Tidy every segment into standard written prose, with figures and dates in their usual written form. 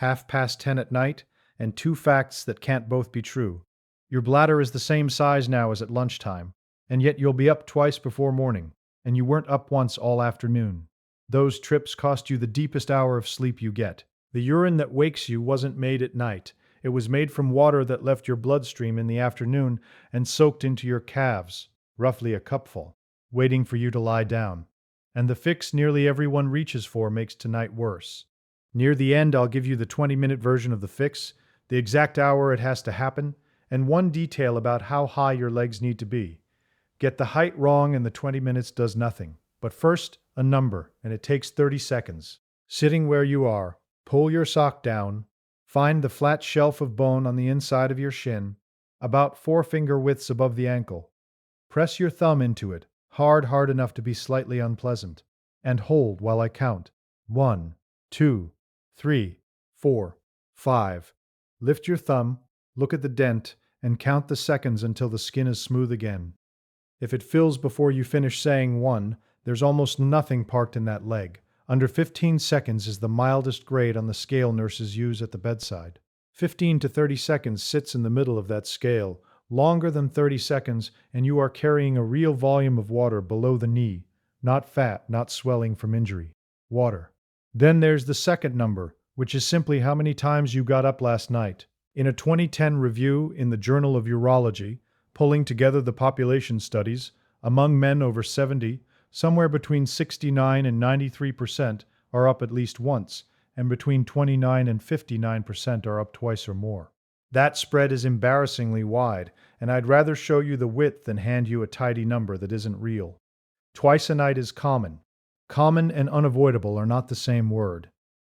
10:30 at night, and two facts that can't both be true. Your bladder is the same size now as at lunchtime, and yet you'll be up twice before morning, and you weren't up once all afternoon. Those trips cost you the deepest hour of sleep you get. The urine that wakes you wasn't made at night. It was made from water that left your bloodstream in the afternoon and soaked into your calves, roughly a cupful, waiting for you to lie down. And the fix nearly everyone reaches for makes tonight worse. Near the end, I'll give you the 20-minute version of the fix, the exact hour it has to happen, and one detail about how high your legs need to be. Get the height wrong and the 20 minutes does nothing. But first, a number, and it takes 30 seconds. Sitting where you are, pull your sock down, find the flat shelf of bone on the inside of your shin, about 4-finger widths above the ankle. Press your thumb into it, hard enough to be slightly unpleasant, and hold while I count. 1, 2, 3, 4, 5. Lift your thumb, look at the dent, and count the seconds until the skin is smooth again. If it fills before you finish saying 1, there's almost nothing parked in that leg. Under 15 seconds is the mildest grade on the scale nurses use at the bedside. 15 to 30 seconds sits in the middle of that scale. Longer than 30 seconds, and you are carrying a real volume of water below the knee. Not fat, not swelling from injury. Water. Then there's the second number, which is simply how many times you got up last night. In a 2010 review in the Journal of Urology, pulling together the population studies, among men over 70, somewhere between 69 and 93% are up at least once, and between 29 and 59% are up twice or more. That spread is embarrassingly wide, and I'd rather show you the width than hand you a tidy number that isn't real. Twice a night is common. Common and unavoidable are not the same word.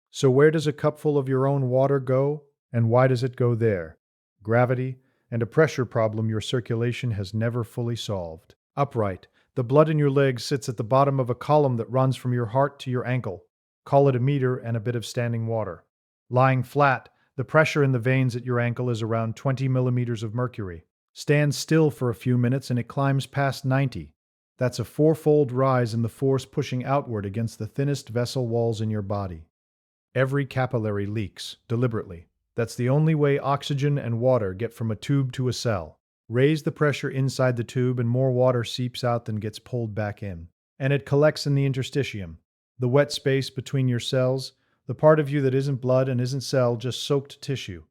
So where does a cupful of your own water go, and why does it go there? Gravity and a pressure problem your circulation has never fully solved. Upright, the blood in your legs sits at the bottom of a column that runs from your heart to your ankle. Call it a meter and a bit of standing water. Lying flat, the pressure in the veins at your ankle is around 20 millimeters of mercury. Stand still for a few minutes and it climbs past 90. That's a 4-fold rise in the force pushing outward against the thinnest vessel walls in your body. Every capillary leaks, deliberately. That's the only way oxygen and water get from a tube to a cell. Raise the pressure inside the tube and more water seeps out than gets pulled back in. And it collects in the interstitium, the wet space between your cells, the part of you that isn't blood and isn't cell, just soaked tissue.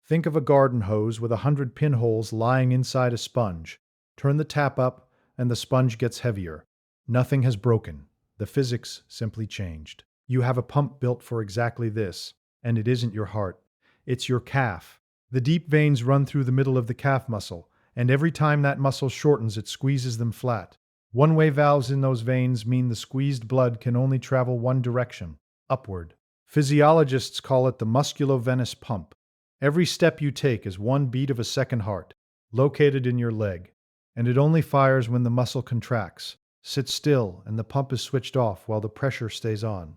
Think of a garden hose with 100 pinholes lying inside a sponge. Turn the tap up and the sponge gets heavier. Nothing has broken. The physics simply changed. You have a pump built for exactly this, and it isn't your heart. It's your calf. The deep veins run through the middle of the calf muscle, and every time that muscle shortens, it squeezes them flat. One-way valves in those veins mean the squeezed blood can only travel one direction, upward. Physiologists call it the musculovenous pump. Every step you take is one beat of a second heart, located in your leg, and it only fires when the muscle contracts. Sit still, and the pump is switched off while the pressure stays on.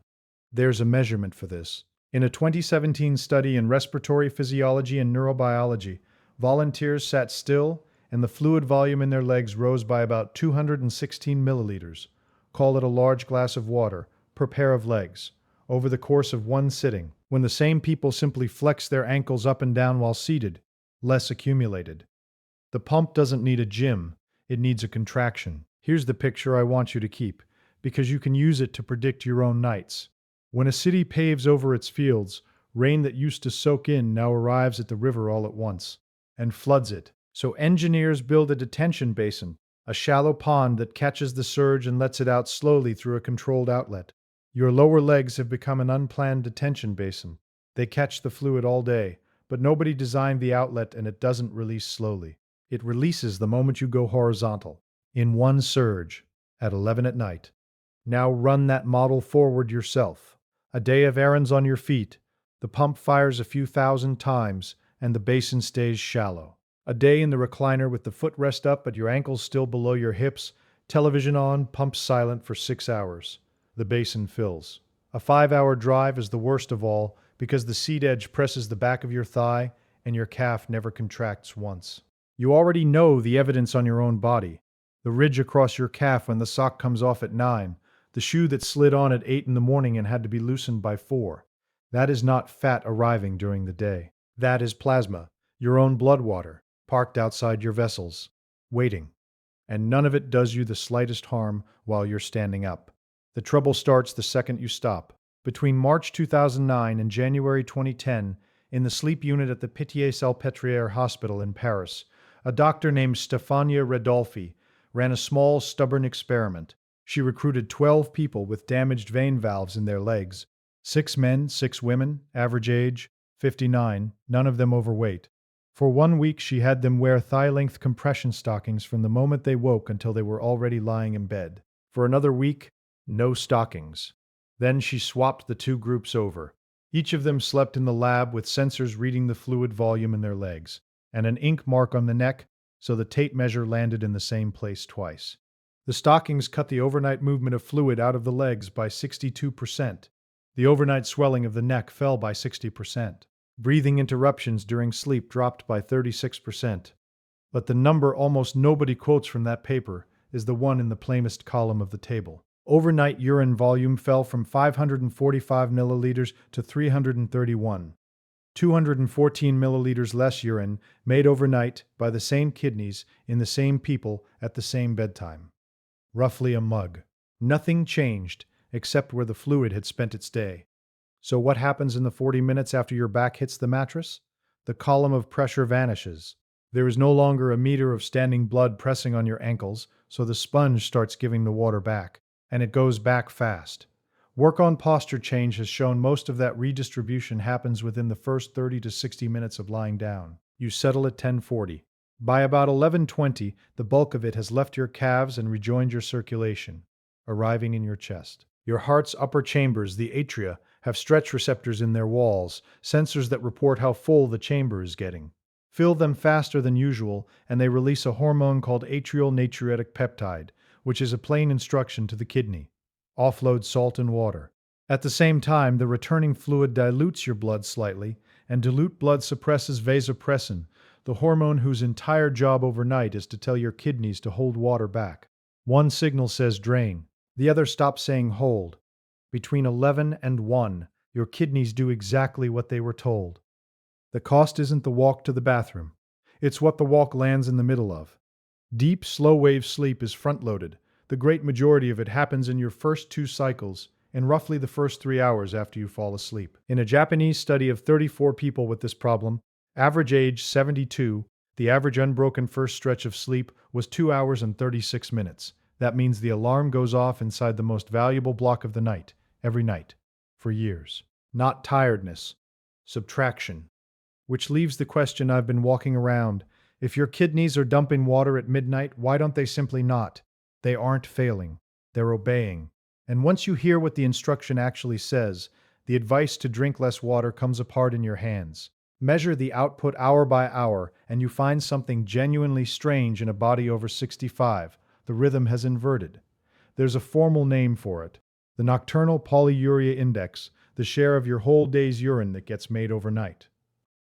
There's a measurement for this. In a 2017 study in respiratory physiology and neurobiology, volunteers sat still, and the fluid volume in their legs rose by about 216 milliliters. Call it a large glass of water per pair of legs, over the course of one sitting, when the same people simply flex their ankles up and down while seated, less accumulated. The pump doesn't need a gym, it needs a contraction. Here's the picture I want you to keep, because you can use it to predict your own nights. When a city paves over its fields, rain that used to soak in now arrives at the river all at once, and floods it. So engineers build a detention basin, a shallow pond that catches the surge and lets it out slowly through a controlled outlet. Your lower legs have become an unplanned detention basin. They catch the fluid all day, but nobody designed the outlet and it doesn't release slowly. It releases the moment you go horizontal, in one surge, at 11 at night. Now run that model forward yourself. A day of errands on your feet, the pump fires a few thousand times, and the basin stays shallow. A day in the recliner with the footrest up but your ankles still below your hips, television on, pump silent for 6 hours. The basin fills. A 5-hour drive is the worst of all because the seat edge presses the back of your thigh and your calf never contracts once. You already know the evidence on your own body. The ridge across your calf when the sock comes off at 9, the shoe that slid on at 8 in the morning and had to be loosened by 4. That is not fat arriving during the day. That is plasma, your own blood water, parked outside your vessels, waiting. And none of it does you the slightest harm while you're standing up. The trouble starts the second you stop. Between March 2009 and January 2010, in the sleep unit at the Pitié-Salpêtrière Hospital in Paris, a doctor named Stefania Redolfi ran a small, stubborn experiment. She recruited 12 people with damaged vein valves in their legs. 6 men, 6 women, average age 59, none of them overweight. For 1 week, she had them wear thigh-length compression stockings from the moment they woke until they were already lying in bed. For another week, no stockings. Then she swapped the 2 groups over. Each of them slept in the lab with sensors reading the fluid volume in their legs, and an ink mark on the neck so the tape measure landed in the same place twice. The stockings cut the overnight movement of fluid out of the legs by 62%. The overnight swelling of the neck fell by 60%. Breathing interruptions during sleep dropped by 36%. But the number almost nobody quotes from that paper is the one in the plainest column of the table. Overnight urine volume fell from 545 milliliters to 331. 214 milliliters less urine made overnight by the same kidneys in the same people at the same bedtime. Roughly a mug. Nothing changed except where the fluid had spent its day. So what happens in the 40 minutes after your back hits the mattress? The column of pressure vanishes. There is no longer a meter of standing blood pressing on your ankles, so the sponge starts giving the water back, and it goes back fast. Work on posture change has shown most of that redistribution happens within the first 30 to 60 minutes of lying down. You settle at 10:40. By about 11:20, the bulk of it has left your calves and rejoined your circulation, arriving in your chest. Your heart's upper chambers, the atria, have stretch receptors in their walls, sensors that report how full the chamber is getting. Fill them faster than usual, and they release a hormone called atrial natriuretic peptide, which is a plain instruction to the kidney. Offload salt and water. At the same time, the returning fluid dilutes your blood slightly, and dilute blood suppresses vasopressin, the hormone whose entire job overnight is to tell your kidneys to hold water back. One signal says drain, the other stops saying hold. Between 11 and 1, your kidneys do exactly what they were told. The cost isn't the walk to the bathroom. It's what the walk lands in the middle of. Deep, slow-wave sleep is front-loaded. The great majority of it happens in your first 2 cycles, and roughly the first 3 hours after you fall asleep. In a Japanese study of 34 people with this problem, average age 72, the average unbroken first stretch of sleep was 2 hours and 36 minutes. That means the alarm goes off inside the most valuable block of the night, every night, for years. Not tiredness, subtraction. Which leaves the question I've been walking around. If your kidneys are dumping water at midnight, why don't they simply not? They aren't failing. They're obeying. And once you hear what the instruction actually says, the advice to drink less water comes apart in your hands. Measure the output hour by hour, and you find something genuinely strange in a body over 65. The rhythm has inverted. There's a formal name for it. The nocturnal polyuria index, the share of your whole day's urine that gets made overnight.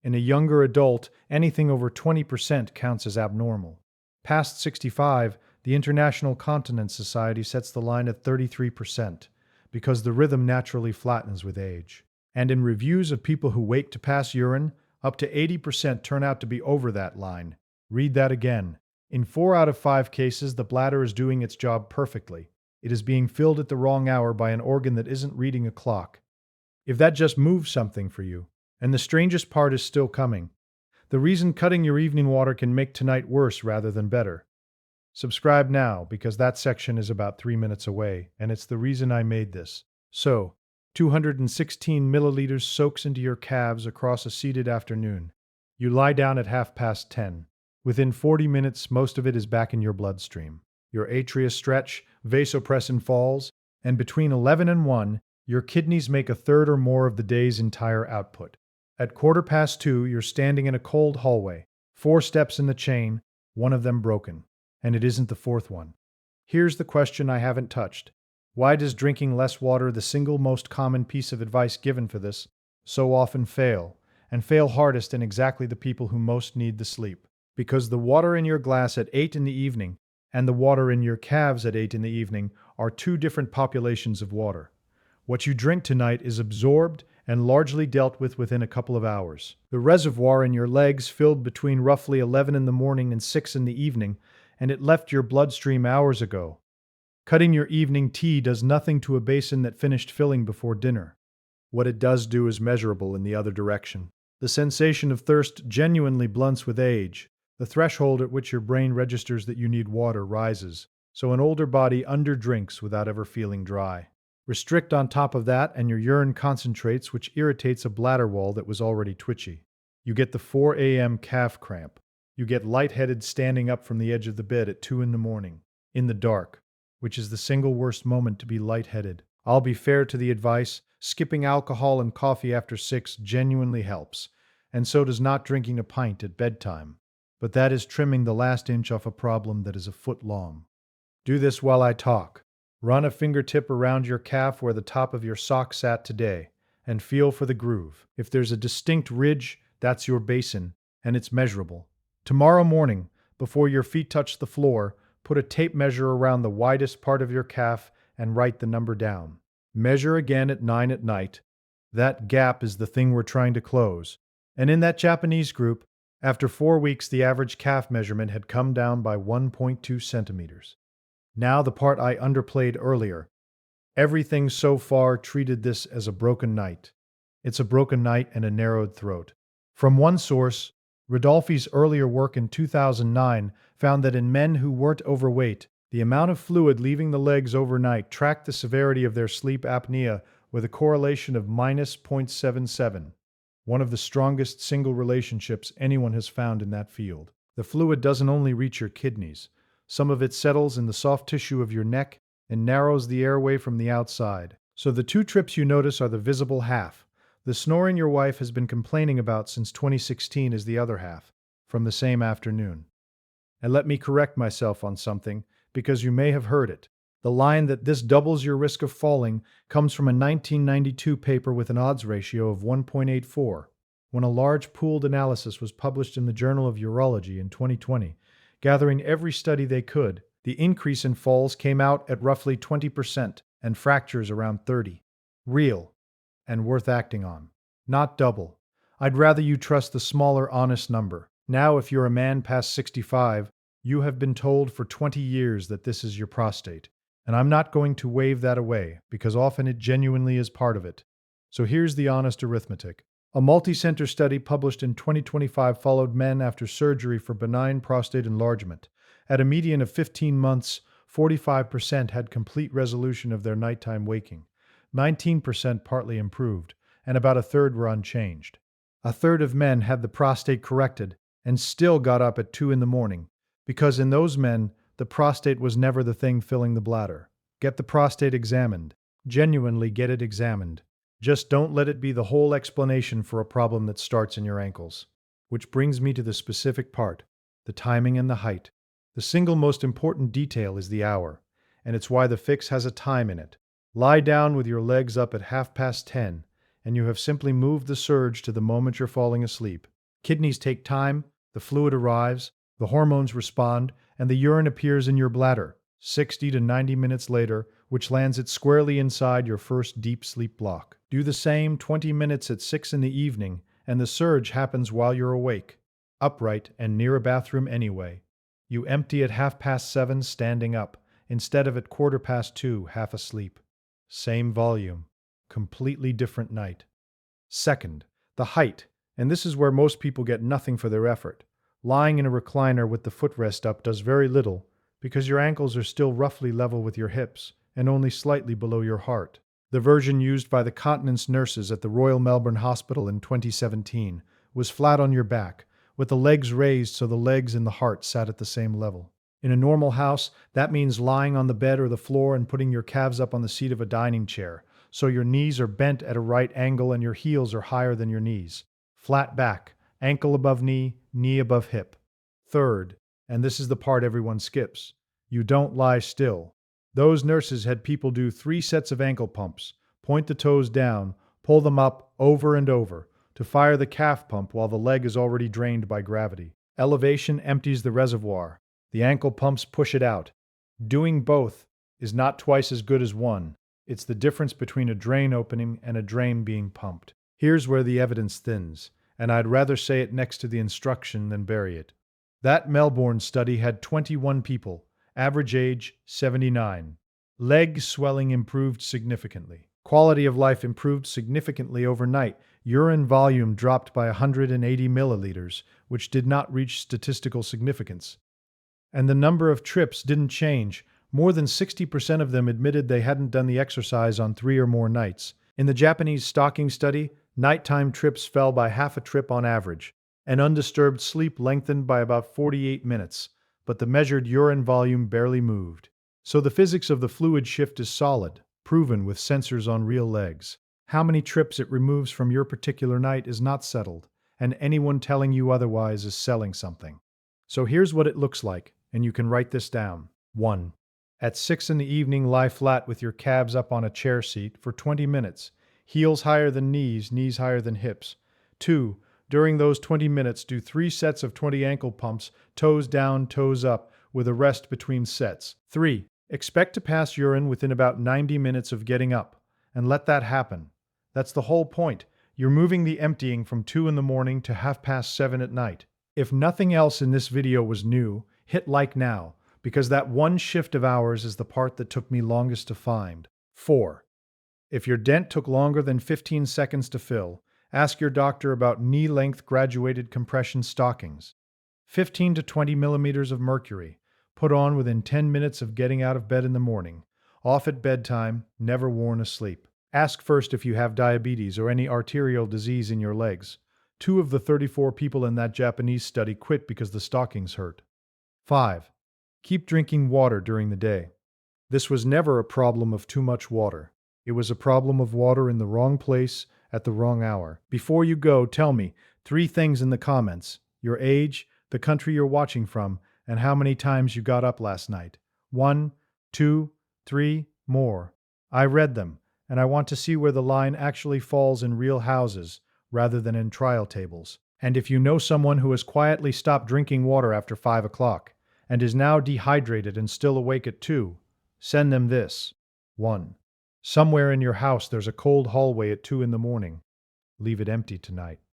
In a younger adult, anything over 20% counts as abnormal. Past 65, the International Continence Society sets the line at 33%, because the rhythm naturally flattens with age. And in reviews of people who wait to pass urine, up to 80% turn out to be over that line. Read that again. In 4 out of 5 cases, the bladder is doing its job perfectly. It is being filled at the wrong hour by an organ that isn't reading a clock. If that just moves something for you, and the strangest part is still coming. The reason cutting your evening water can make tonight worse rather than better. Subscribe now, because that section is about 3 minutes away, and it's the reason I made this. So, 216 milliliters soaks into your calves across a seated afternoon. You lie down at 10:30. Within 40 minutes, most of it is back in your bloodstream. Your atria stretch, vasopressin falls, and between 11 and 1, your kidneys make a third or more of the day's entire output. At 2:15, you're standing in a cold hallway, 4 steps in the chain, one of them broken, and it isn't the 4th one. Here's the question I haven't touched. Why does drinking less water, the single most common piece of advice given for this, so often fail, and fail hardest in exactly the people who most need the sleep? Because the water in your glass at 8 in the evening and the water in your calves at 8 in the evening are 2 different populations of water. What you drink tonight is absorbed and largely dealt with within a couple of hours. The reservoir in your legs filled between roughly 11 in the morning and 6 in the evening, and it left your bloodstream hours ago. Cutting your evening tea does nothing to a basin that finished filling before dinner. What it does do is measurable in the other direction. The sensation of thirst genuinely blunts with age. The threshold at which your brain registers that you need water rises, so an older body underdrinks without ever feeling dry. Restrict on top of that, and your urine concentrates, which irritates a bladder wall that was already twitchy. You get the 4 a.m. calf cramp. You get lightheaded standing up from the edge of the bed at 2 in the morning, in the dark, which is the single worst moment to be lightheaded. I'll be fair to the advice, skipping alcohol and coffee after 6 genuinely helps, and so does not drinking a pint at bedtime. But that is trimming the last inch off a problem that is a foot long. Do this while I talk. Run a fingertip around your calf where the top of your sock sat today, and feel for the groove. If there's a distinct ridge, that's your basin, and it's measurable. Tomorrow morning, before your feet touch the floor, put a tape measure around the widest part of your calf and write the number down. Measure again at 9 at night. That gap is the thing we're trying to close. And in that Japanese group, after 4 weeks, the average calf measurement had come down by 1.2 centimeters. Now the part I underplayed earlier. Everything so far treated this as a broken night. It's a broken night and a narrowed throat. From one source, Rodolfi's earlier work in 2009 found that in men who weren't overweight, the amount of fluid leaving the legs overnight tracked the severity of their sleep apnea with a correlation of minus 0.77, one of the strongest single relationships anyone has found in that field. The fluid doesn't only reach your kidneys. Some of it settles in the soft tissue of your neck and narrows the airway from the outside. So the 2 trips you notice are the visible half. The snoring your wife has been complaining about since 2016 is the other half, from the same afternoon. And let me correct myself on something, because you may have heard it. The line that this doubles your risk of falling comes from a 1992 paper with an odds ratio of 1.84, when a large pooled analysis was published in the Journal of Urology in 2020. Gathering every study they could, the increase in falls came out at roughly 20% and fractures around 30%. Real and worth acting on. Not double. I'd rather you trust the smaller, honest number. Now, if you're a man past 65, you have been told for 20 years that this is your prostate. And I'm not going to wave that away, because often it genuinely is part of it. So here's the honest arithmetic. A multi-center study published in 2025 followed men after surgery for benign prostate enlargement. At a median of 15 months, 45% had complete resolution of their nighttime waking, 19% partly improved, and about a third were unchanged. A third of men had the prostate corrected and still got up at 2 in the morning, because in those men, the prostate was never the thing filling the bladder. Get the prostate examined. Genuinely get it examined. Just don't let it be the whole explanation for a problem that starts in your ankles. Which brings me to the specific part, the timing and the height. The single most important detail is the hour, and it's why the fix has a time in it. Lie down with your legs up at 10:30, and you have simply moved the surge to the moment you're falling asleep. Kidneys take time, the fluid arrives, the hormones respond, and the urine appears in your bladder, 60 to 90 minutes later, which lands it squarely inside your first deep sleep block. Do the same 20 minutes at 6 in the evening, and the surge happens while you're awake, upright and near a bathroom anyway. You empty at 7:30 standing up, instead of at 2:15 half asleep. Same volume. Completely different night. Second, the height, and this is where most people get nothing for their effort. Lying in a recliner with the footrest up does very little, because your ankles are still roughly level with your hips, and only slightly below your heart. The version used by the continence nurses at the Royal Melbourne Hospital in 2017 was flat on your back, with the legs raised so the legs and the heart sat at the same level. In a normal house, that means lying on the bed or the floor and putting your calves up on the seat of a dining chair, so your knees are bent at a right angle and your heels are higher than your knees. Flat back, ankle above knee, knee above hip. Third, and this is the part everyone skips, you don't lie still. Those nurses had people do 3 sets of ankle pumps, point the toes down, pull them up over and over, to fire the calf pump while the leg is already drained by gravity. Elevation empties the reservoir. The ankle pumps push it out. Doing both is not twice as good as one. It's the difference between a drain opening and a drain being pumped. Here's where the evidence thins, and I'd rather say it next to the instruction than bury it. That Melbourne study had 21 people, average age 79. Leg swelling improved significantly. Quality of life improved significantly overnight. Urine volume dropped by 180 milliliters, which did not reach statistical significance. And the number of trips didn't change. More than 60% of them admitted they hadn't done the exercise on 3 or more nights. In the Japanese stocking study, nighttime trips fell by half a trip on average, and undisturbed sleep lengthened by about 48 minutes, but the measured urine volume barely moved. So the physics of the fluid shift is solid, proven with sensors on real legs. How many trips it removes from your particular night is not settled, and anyone telling you otherwise is selling something. So here's what it looks like, and you can write this down. 1. At 6 in the evening, lie flat with your calves up on a chair seat for 20 minutes. Heels higher than knees, knees higher than hips. 2. During those 20 minutes, do 3 sets of 20 ankle pumps, toes down, toes up, with a rest between sets. 3. Expect to pass urine within about 90 minutes of getting up, and let that happen. That's the whole point. You're moving the emptying from 2 in the morning to 7:30 at night. If nothing else in this video was new, hit like now, because that one shift of hours is the part that took me longest to find. 4. If your dent took longer than 15 seconds to fill, ask your doctor about knee-length graduated compression stockings. 15 to 20 millimeters of mercury, put on within 10 minutes of getting out of bed in the morning, off at bedtime, never worn asleep. Ask first if you have diabetes or any arterial disease in your legs. 2 of the 34 people in that Japanese study quit because the stockings hurt. 5. Keep drinking water during the day. This was never a problem of too much water. It was a problem of water in the wrong place at the wrong hour. Before you go, tell me 3 things in the comments: your age, the country you're watching from, and how many times you got up last night. 1, 2, 3, more. I read them, and I want to see where the line actually falls in real houses rather than in trial tables. And if you know someone who has quietly stopped drinking water after 5 o'clock and is now dehydrated and still awake at 2, send them this. 1. Somewhere in your house there's a cold hallway at 2 in the morning. Leave it empty tonight.